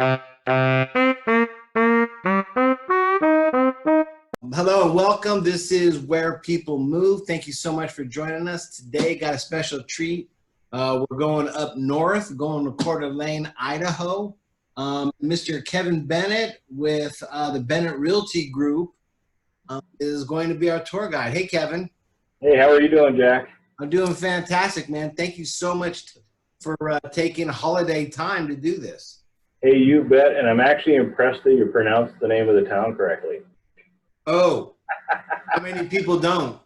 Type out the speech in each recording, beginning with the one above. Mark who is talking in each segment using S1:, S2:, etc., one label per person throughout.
S1: Hello and welcome. This is Where People Move. Thank you so much for joining us today. Got a special treat. We're going up north, going to Coeur d'Alene, Idaho. Mr. Kevin Bennett with the Bennett Realty Group is going to be our tour guide. Hey, Kevin.
S2: Hey, how are you doing, Jack?
S1: I'm doing fantastic, man. Thank you so much for taking holiday time to do this.
S2: Hey, you bet. And I'm actually impressed that you pronounced the name of the town correctly.
S1: Oh, how many people don't?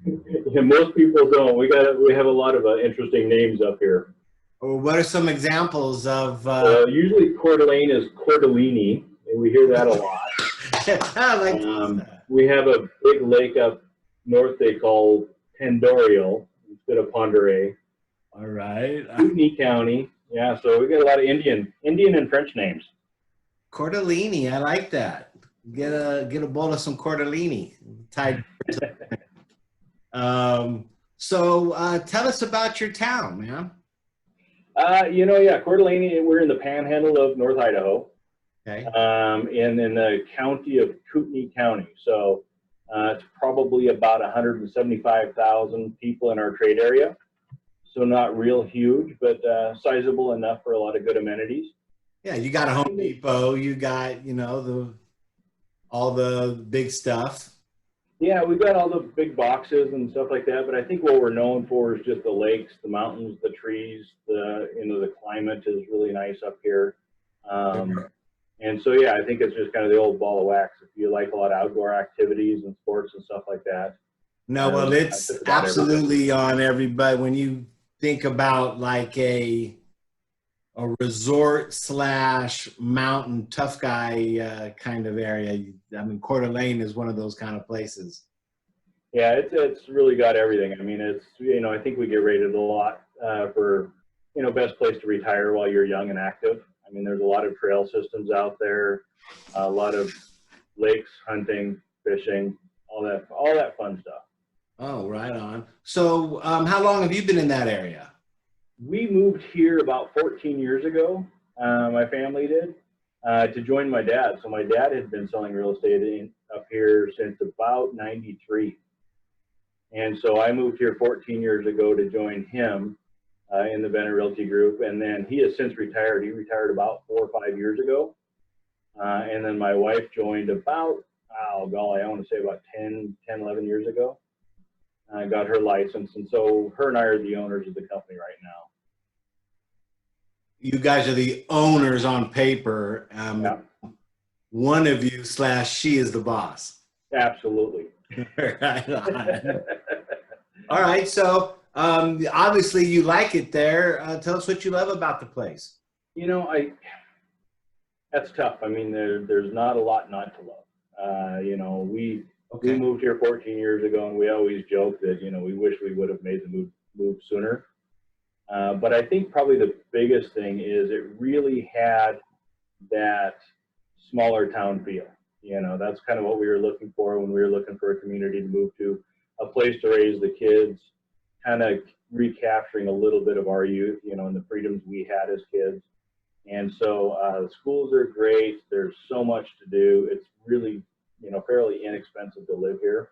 S2: Yeah, most people don't. We have a lot of interesting names up here.
S1: Or what are some examples of?
S2: Usually Coeur d'Alene is Coeur d'Alene, and we hear that a lot.
S1: I like that.
S2: We have a big lake up north they call Pandorio instead of Ponderay.
S1: All right.
S2: Kootenai County. Yeah, so we got a lot of Indian and French names.
S1: Coeur d'Alene, I like that. Get a bowl of some Coeur d'Alene. So tell us about your town, man.
S2: Coeur d'Alene, we're in the panhandle of North Idaho.
S1: Okay.
S2: In the county of Kootenai County. So it's probably about 175,000 people in our trade area. So not real huge, but sizable enough for a lot of good amenities.
S1: Yeah, you got a Home Depot. You got, all the big stuff.
S2: Yeah, we've got all the big boxes and stuff like that. But I think what we're known for is just the lakes, the mountains, the trees. The climate is really nice up here. And so, yeah, I think it's just kind of the old ball of wax. If you like a lot of outdoor activities and sports and stuff like that.
S1: No, well, it's absolutely on everybody. When you think about like a resort / mountain tough guy kind of area, I mean, Coeur d'Alene is one of those kind of places.
S2: Yeah, it's really got everything. I mean, I think we get rated a lot for, best place to retire while you're young and active. I mean, there's a lot of trail systems out there, a lot of lakes, hunting, fishing, all that fun stuff.
S1: Oh, right on. So how long have you been in that area?
S2: We moved here about 14 years ago. My family did to join my dad. So my dad had been selling real estate up here since about 93. And so I moved here 14 years ago to join him in the Bennett Realty Group. And then he has since retired. He retired about 4 or 5 years ago. And then my wife joined about, I want to say about 10, 11 years ago. I got her license. And so her and I are the owners of the company right now.
S1: You guys are the owners on paper.
S2: Yeah.
S1: One of you / she is the boss.
S2: Absolutely.
S1: Right on. All right. So obviously you like it there. Tell us what you love about the place.
S2: That's tough. I mean, there's not a lot not to love. We moved here 14 years ago, and we always joke that, we wish we would have made the move sooner. But I think probably the biggest thing is it really had that smaller town feel. That's kind of what we were looking for when we were looking for a community to move to, a place to raise the kids, kind of recapturing a little bit of our youth, and the freedoms we had as kids. And so the schools are great. There's so much to do. It's really, fairly inexpensive to live here.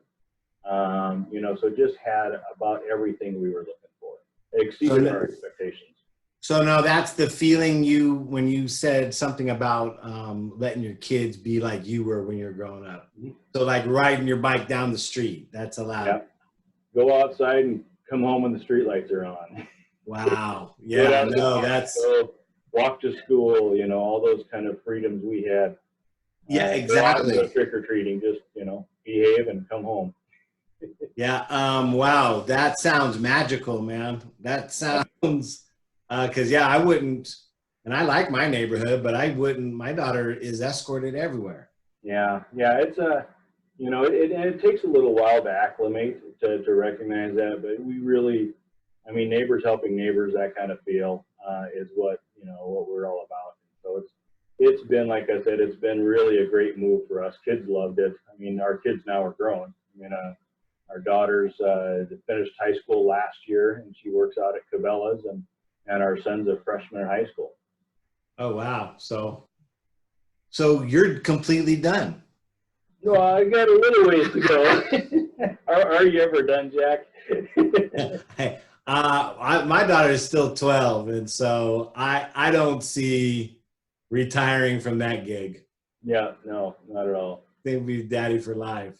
S2: So it just had about everything we were looking for. It exceeded our expectations.
S1: So now that's the feeling when you said something about letting your kids be like you were when you were growing up. So like riding your bike down the street, that's allowed.
S2: Yeah. Go outside and come home when the street lights are on.
S1: Wow. Yeah, no, that's...
S2: Walk to school, all those kind of freedoms we had.
S1: Yeah, exactly.
S2: Trick-or-treating, just, behave and come home.
S1: Yeah, wow, that sounds magical, man. That sounds, because, I wouldn't, and I like my neighborhood, but I wouldn't, my daughter is escorted everywhere.
S2: Yeah, it's it takes a little while to acclimate, to recognize that, but we really, neighbors helping neighbors, that kind of feel is what we're all about. So it's been, like I said, it's been really a great move for us. Kids loved it. Our kids now are grown. Our daughter's finished high school last year, and she works out at Cabela's, and our son's a freshman in high school.
S1: Oh, wow. So So you're completely done.
S2: Well, I got a little ways to go. Are you ever done, Jack?
S1: Hey, my daughter is still 12, and so I don't see retiring from that gig.
S2: Yeah, no, not at all.
S1: They'll be daddy for life.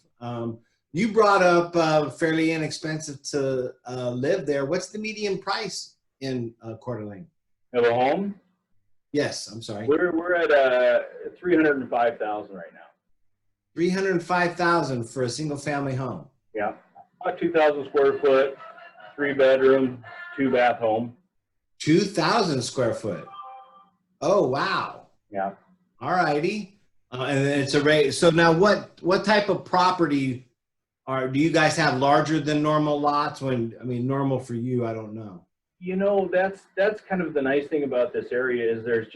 S1: You brought up fairly inexpensive to live there. What's the median price in Coeur d'Alene?
S2: Have a home?
S1: Yes, I'm sorry.
S2: We're at 305,000 right now.
S1: 305,000 for a single family home.
S2: Yeah, about 2,000 square foot, 3-bedroom, 2-bath home.
S1: 2,000 square foot. Oh wow.
S2: Yeah.
S1: All righty. And then it's a rate. So now what type of property do you guys have larger than normal lots? I mean, normal for you, I don't know.
S2: You know, that's kind of the nice thing about this area is there's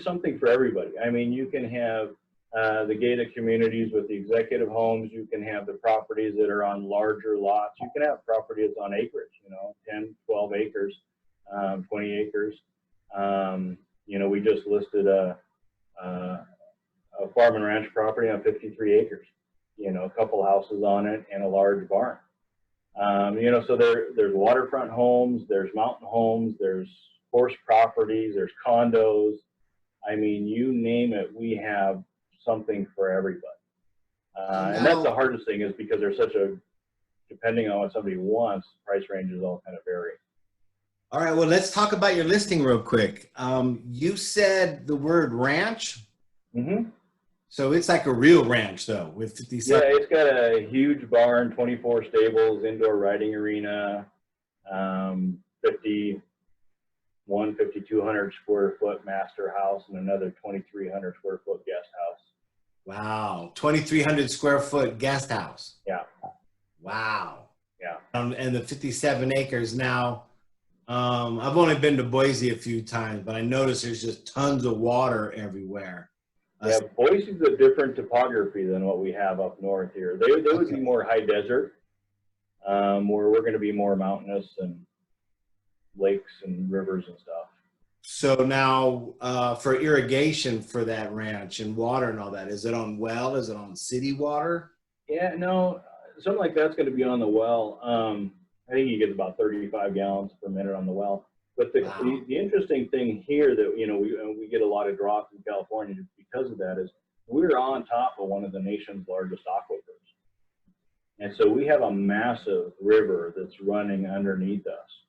S2: something for everybody. I mean, you can have the gated communities with the executive homes. You can have the properties that are on larger lots. You can have property that's on acreage, 10, 12 acres, 20 acres. We just listed a farm and ranch property on 53 acres, a couple houses on it and a large barn. So there's waterfront homes, there's mountain homes, there's horse properties, there's condos. I mean, you name it, we have something for everybody. And that's the hardest thing is because there's depending on what somebody wants, price ranges all kind of vary.
S1: All right, well, let's talk about your listing real quick. You said the word ranch.
S2: Mm-hmm.
S1: So it's like a real ranch, though, with 57.
S2: Yeah, it's got a huge barn, 24 stables, indoor riding arena, 5,200 square foot master house, and another 2,300 square foot guest house.
S1: Wow, 2,300 square foot guest house.
S2: Yeah.
S1: Wow.
S2: Yeah.
S1: And the 57 acres now. I've only been to Boise a few times, but I noticed there's just tons of water everywhere.
S2: Yeah, Boise's a different topography than what we have up north here. They would be more high desert, where we're going to be more mountainous and lakes and rivers and stuff.
S1: So now for irrigation for that ranch and water and all that, is it on well? Is it on city water?
S2: Yeah, no, something like that's going to be on the well. I think you get about 35 gallons per minute on the well. But the interesting thing here that, we get a lot of draw from California because of that is we're on top of one of the nation's largest aquifers. And so we have a massive river that's running underneath us.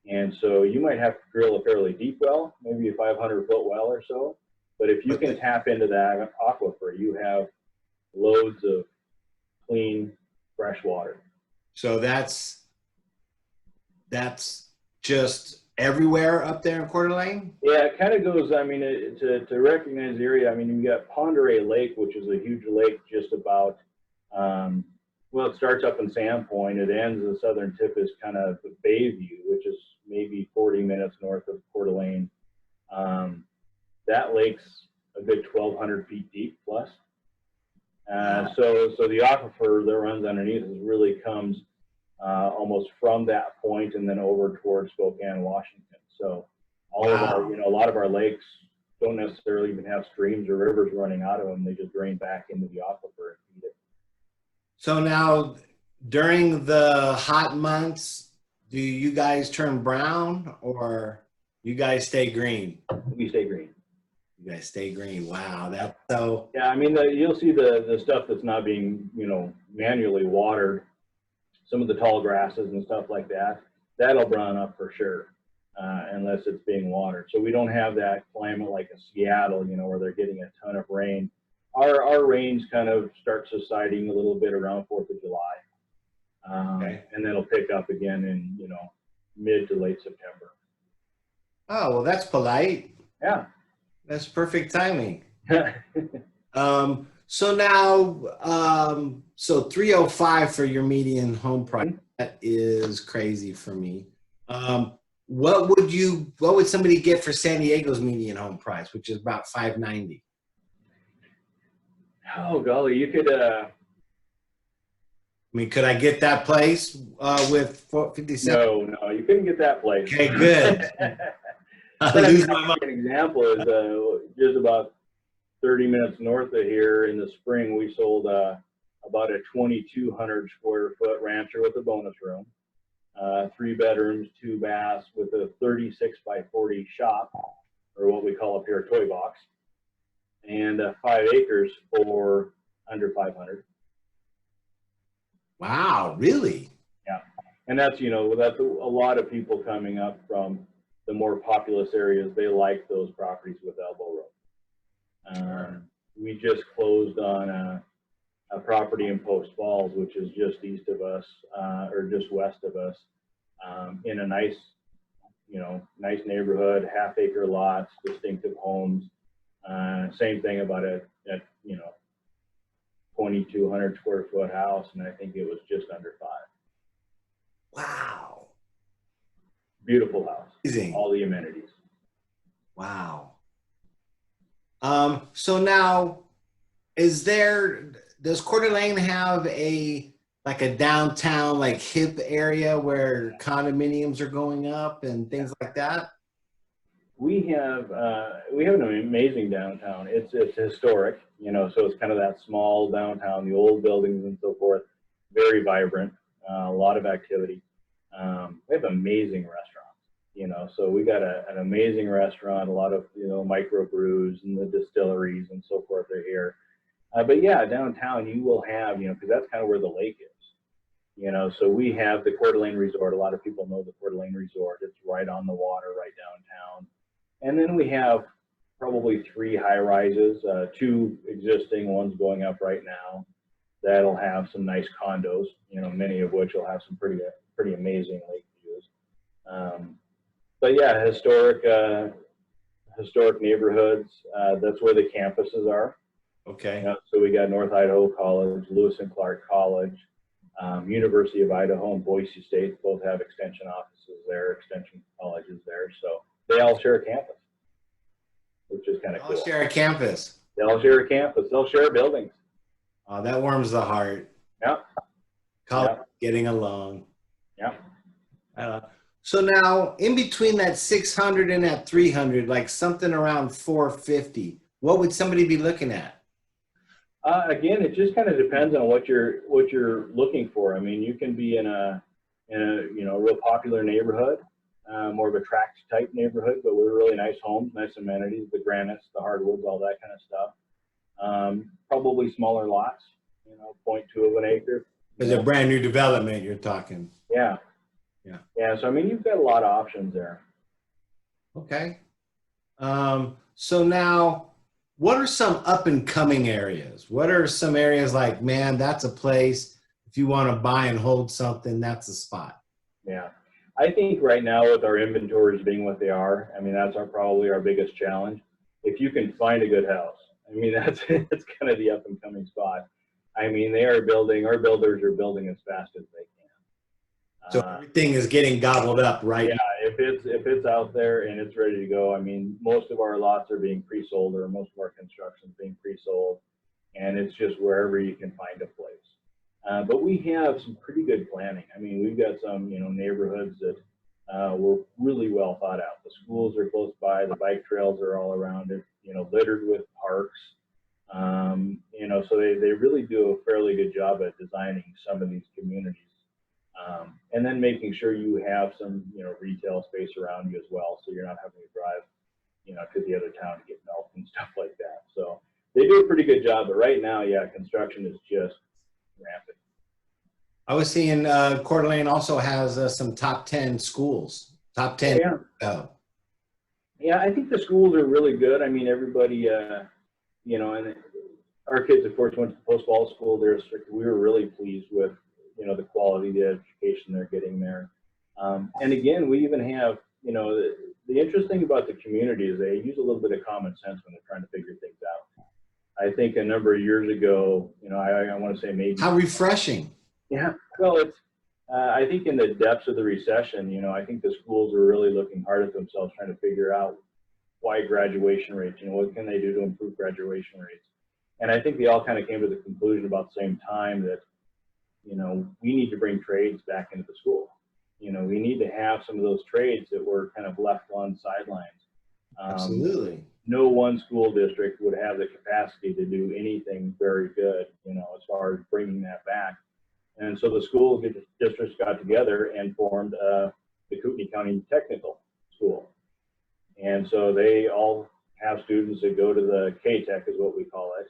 S2: And so you might have to drill a fairly deep well, maybe a 500-foot well or so. But if you can tap into that aquifer, you have loads of clean, fresh water.
S1: So that's just everywhere up there in Coeur d'Alene?
S2: Yeah, it kind of goes, to recognize the area, you got Ponderay Lake, which is a huge lake just about, it starts up in Sandpoint. It ends, the southern tip is kind of Bayview, which is maybe 40 minutes north of Coeur d'Alene. That lake's a good 1,200 feet deep plus. So the aquifer that runs underneath us really comes almost from that point and then over towards Spokane, Washington. So all of our, a lot of our lakes don't necessarily even have streams or rivers running out of them. They just drain back into the aquifer and feed it.
S1: So now during the hot months, do you guys turn brown or you guys stay green?
S2: We stay green.
S1: You guys stay green. Wow. That's so.
S2: Yeah. You'll see the stuff that's not being, manually watered. Some of the tall grasses and stuff like that, that'll brown up for sure, unless it's being watered. So we don't have that climate like in Seattle, where they're getting a ton of rain. Our rains kind of start subsiding a little bit around 4th of July. And then it'll pick up again in, mid to late September.
S1: Oh, well, that's polite.
S2: Yeah.
S1: That's perfect timing. So now, so 305 for your median home price. That is crazy for me. What would somebody get for San Diego's median home price, which is about 590?
S2: Oh golly, you could.
S1: Could I get that place with 57?
S2: No, you couldn't get that place.
S1: Okay, good.
S2: An example is just about 30 minutes north of here in the spring, we sold about a 2,200 square foot rancher with a bonus room, 3 bedrooms, 2 baths with a 36 by 40 shop, or what we call up here a toy box, and 5 acres for under 500.
S1: Wow, really?
S2: Yeah, and that's that's a lot of people coming up from the more populous areas. They like those properties with elbow room. We just closed on a property in Post Falls, which is just east of us, or just west of us, in a nice, nice neighborhood, half-acre lots, distinctive homes. Same thing about a 2,200 square foot house, and I think it was just under 5.
S1: Wow.
S2: Beautiful house.
S1: Amazing.
S2: All the amenities.
S1: Wow. So now, does Coeur d'Alene have a downtown, like hip area where condominiums are going up and things like that?
S2: We have an amazing downtown. It's historic, so it's kind of that small downtown, the old buildings and so forth. Very vibrant, a lot of activity. We have amazing restaurants, so we got an amazing restaurant, a lot of microbrews and the distilleries and so forth are here. But yeah, downtown you will have, because that's kind of where the lake is. So we have the Coeur d'Alene Resort. A lot of people know the Coeur d'Alene Resort. It's right on the water, right downtown. And then we have probably 3 high rises, 2 existing, one's going up right now. That'll have some nice condos, many of which will have some pretty amazing lake views. But yeah, historic neighborhoods. That's where the campuses are.
S1: Okay.
S2: So we got North Idaho College, Lewis and Clark College, University of Idaho and Boise State both have extension offices there, extension colleges there. So they all share a campus, which is kind of cool.
S1: All share a campus.
S2: They all share a campus. They'll share buildings.
S1: Oh, that warms the heart.
S2: Yeah.
S1: College getting along.
S2: Yeah.
S1: So now, in between that 600 and that 300, like something around 450, what would somebody be looking at?
S2: Again, it just kind of depends on what you're looking for. I mean, you can be in a real popular neighborhood, more of a tract type neighborhood, but with really nice homes, nice amenities, the granites, the hardwoods, all that kind of stuff. Probably smaller lots, 0.2 of an acre.
S1: It's a brand new development you're talking.
S2: Yeah.
S1: Yeah.
S2: Yeah. So I mean, you've got a lot of options there.
S1: Okay. So now, what are some up and coming areas? What are some areas like, man, that's a place, if you want to buy and hold something, that's a spot?
S2: Yeah. I think right now with our inventories being what they are, I mean, that's probably our biggest challenge. If you can find a good house, I mean, that's kind of the up and coming spot. I mean, our builders are building as fast as they can.
S1: So everything is getting gobbled up, right?
S2: Yeah, if it's out there and it's ready to go, I mean, most of our lots are being pre-sold, or most of our construction is being pre-sold, and it's just wherever you can find a place. But we have some pretty good planning. I mean, we've got some, neighborhoods that were really well thought out. The schools are close by, the bike trails are all around it, littered with parks. So they really do a fairly good job at designing some of these communities. And then making sure you have some, retail space around you as well, so you're not having to drive, to the other town to get milk and stuff like that. So they do a pretty good job. But right now, yeah, construction is just rampant.
S1: I was seeing Coeur d'Alene also has some top 10 schools. Top 10.
S2: Yeah. Yeah, I think the schools are really good. I mean, everybody, and our kids, of course, went to the Post Falls School. We were really pleased with, the quality of the education they're getting there. And again, we even have, the interesting about the community is they use a little bit of common sense when they're trying to figure things out. I think a number of years ago, I want to say maybe.
S1: How refreshing.
S2: Yeah. Well, I think in the depths of the recession, I think the schools are really looking hard at themselves, trying to figure out why graduation rates, what can they do to improve graduation rates? And I think they all kind of came to the conclusion about the same time that, we need to bring trades back into the school. We need to have some of those trades that were kind of left on sidelines.
S1: Absolutely.
S2: no one school district would have the capacity to do anything very good, you know, as far as bringing that back. And so the school districts got together and formed the Kootenai County Technical School. And so they all have students that go to the K-Tech is what we call it.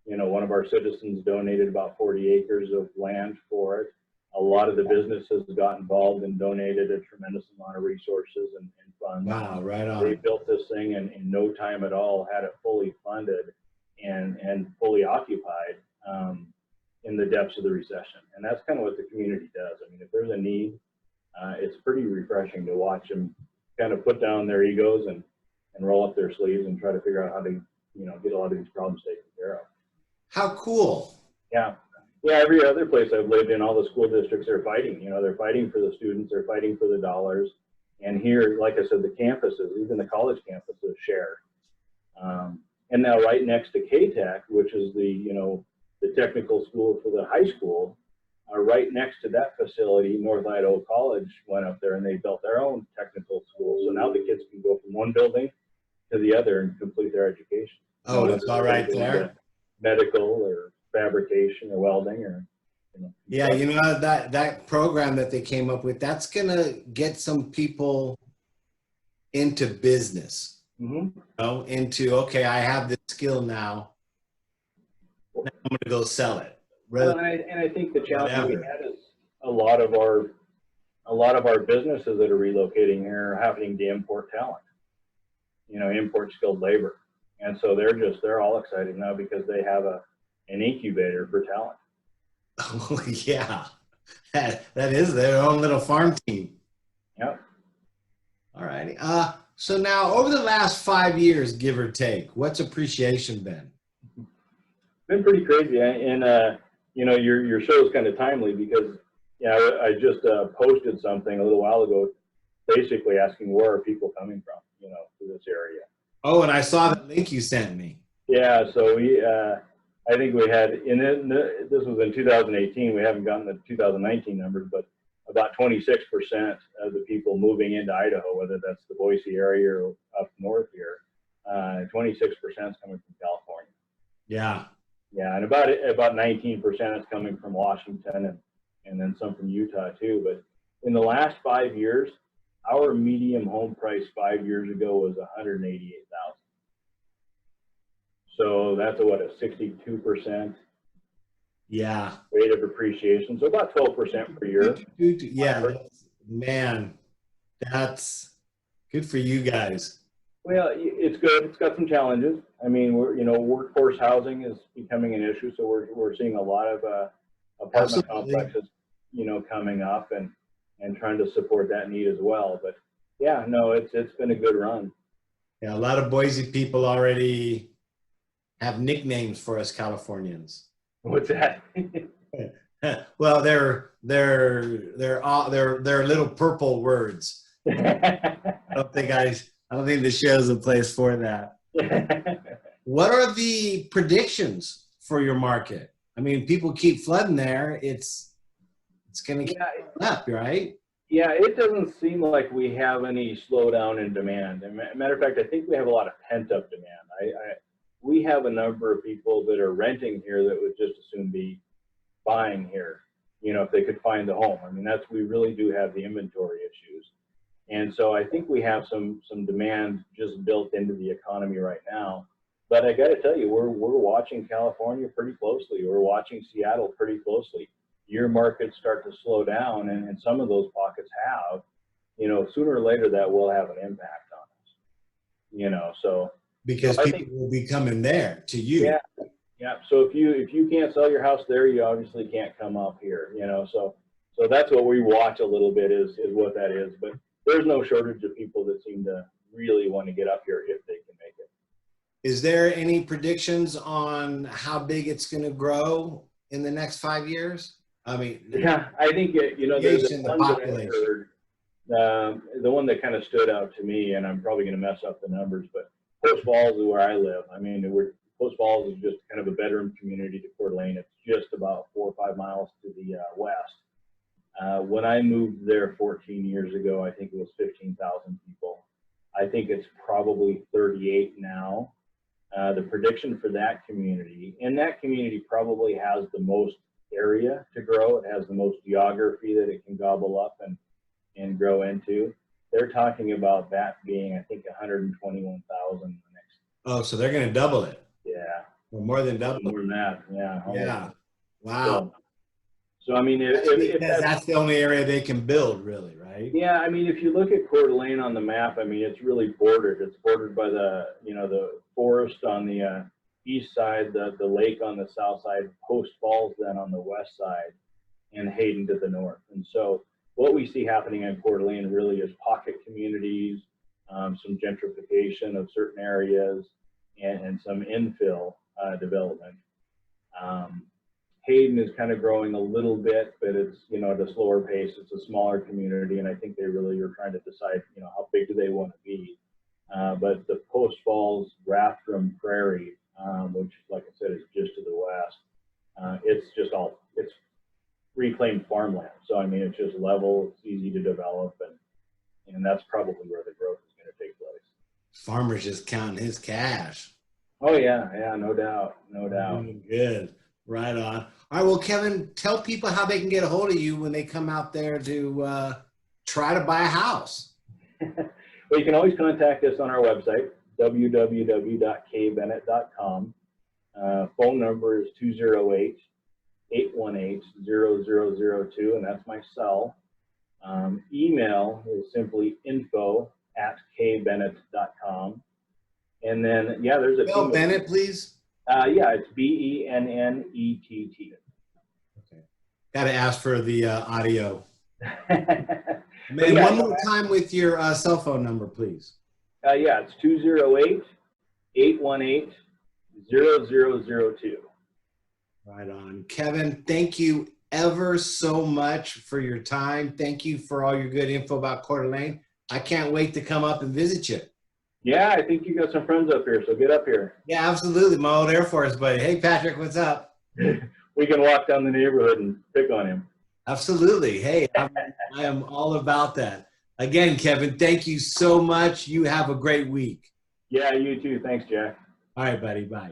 S2: You know, one of our citizens donated about 40 acres of land for it. A lot of the businesses got involved and donated a tremendous amount of resources and funds.
S1: Wow, right on.
S2: They built this thing in no time at all, had it fully funded and fully occupied in the depths of the recession. And that's kind of what the community does. I mean, if there's a need, it's pretty refreshing to watch them kind of put down their egos and roll up their sleeves and try to figure out how to, you know, get a lot of these problems taken care of.
S1: How cool.
S2: Yeah. Yeah, every other place I've lived in, all the school districts are fighting. You know, they're fighting for the students, they're fighting for the dollars. And here, like I said, the campuses, even the college campuses share. And now right next to K-Tech, which is the, you know, the technical school for the high school, right next to that facility, North Idaho College went up there and they built their own technical school. So now the kids can go from one building to the other and complete their education.
S1: Oh, it's all right there.
S2: Medical or fabrication or welding or, you know.
S1: Yeah, you know, that program that they came up with, that's gonna get some people into business.
S2: Mm-hmm.
S1: You know, into, okay, I have this skill now. Now I'm gonna go sell it.
S2: Well, and I think the challenge we had is a lot of our businesses that are relocating here are having to import talent, you know, import skilled labor. And so they're all excited now because they have an incubator for talent.
S1: Oh, yeah, that is their own little farm team.
S2: Yep.
S1: All righty. So now over the last 5 years, give or take, what's appreciation been?
S2: Been pretty crazy. And, you know, your show is kind of timely because, yeah, I just posted something a little while ago, basically asking where are people coming from, you know, to this area.
S1: Oh, and I saw the link you sent me.
S2: Yeah, so I think we had, this was in 2018, we haven't gotten the 2019 numbers, but about 26% of the people moving into Idaho, whether that's the Boise area or up north here, 26% is coming from California.
S1: Yeah.
S2: Yeah, and about 19% is coming from Washington and then some from Utah too. But in the last 5 years, our medium home price 5 years ago was $188,000. So that's a 62%
S1: Yeah.
S2: rate of appreciation. So about 12% per year.
S1: Yeah, man, that's good for you guys.
S2: Well, it's good. It's got some challenges. I mean, workforce housing is becoming an issue. So we're seeing a lot of apartment complexes, you know, coming up and trying to support that need as well. But yeah, no, it's been a good run.
S1: Yeah, a lot of Boise people already have nicknames for us Californians.
S2: What's that?
S1: Well, they're little purple words. I don't think the show's a place for that. What are the predictions for your market? I mean, people keep flooding there. It's going to keep up, right?
S2: Yeah, it doesn't seem like we have any slowdown in demand. As a matter of fact, I think we have a lot of pent-up demand. We have a number of people that are renting here that would just as soon be buying here, you know, if they could find a home. I mean, we really do have the inventory issues. And so I think we have some demand just built into the economy right now. But I got to tell you, we're watching California pretty closely. We're watching Seattle pretty closely. Your markets start to slow down, and some of those pockets have, you know, sooner or later that will have an impact on us, you know, so.
S1: Because people will be coming there to you.
S2: Yeah, yeah. So if you can't sell your house there, you obviously can't come up here, you know, so that's what we watch a little bit is what that is. But there's no shortage of people that seem to really want to get up here if they can make it.
S1: Is there any predictions on how big it's going to grow in the next 5 years? I mean,
S2: yeah, I think you know, there's
S1: the
S2: one
S1: population.
S2: that I heard, the one that kind of stood out to me, and I'm probably going to mess up the numbers, but Post Falls is where I live. I mean, Post Falls is just kind of a bedroom community to Coeur d'Alene. It's just about 4 or 5 miles to the west. When I moved there 14 years ago, I think it was 15,000 people. I think it's probably 38 now. The prediction for that community, and that community probably has the most area to grow. It has the most geography that it can gobble up and grow into. They're talking about that being, I think, 121,000 the next.
S1: Oh, so they're going to double it.
S2: Yeah.
S1: Or more than double.
S2: More than that. Yeah.
S1: Yeah. Wow.
S2: So I mean,
S1: that's the only area they can build, really, right?
S2: Yeah, I mean, if you look at Coeur d'Alene on the map, I mean, it's really bordered. It's bordered by the forest on the east side, the lake on the south side, Post Falls then on the west side, and Hayden to the north. And so what we see happening in Coeur d'Alene really is pocket communities, some gentrification of certain areas, and some infill development. Hayden is kind of growing a little bit, but it's, at a slower pace. It's a smaller community, and I think they really are trying to decide, how big do they want to be. But the Post Falls, Rathdrum Prairie, which, like I said, is just to the west, it's reclaimed farmland. So, I mean, it's just level, it's easy to develop, and that's probably where the growth is going to take place.
S1: Farmer's just counting his cash.
S2: Oh, yeah, no doubt.
S1: Good. Right on. All right. Well, Kevin, tell people how they can get a hold of you when they come out there to try to buy a house.
S2: Well, you can always contact us on our website, www.kbennett.com. Phone number is 208-818-0002, and that's my cell. Email is simply info@kbennett.com. And then, there's a
S1: Spell Bennett, please.
S2: It's Bennett.
S1: Okay. Got to ask for the audio.
S2: Man,
S1: one more time with your cell phone number, please.
S2: It's 208-818-0002.
S1: Right on. Kevin, thank you ever so much for your time. Thank you for all your good info about Coeur d'Alene. I can't wait to come up and visit you.
S2: Yeah, I think you got some friends up here, so get up here.
S1: Yeah, absolutely. My old Air Force buddy. Hey, Patrick, what's up?
S2: We can walk down the neighborhood and pick on him.
S1: Absolutely. Hey, I am all about that. Again, Kevin, thank you so much. You have a great week.
S2: Yeah, you too. Thanks, Jack.
S1: All right, buddy. Bye.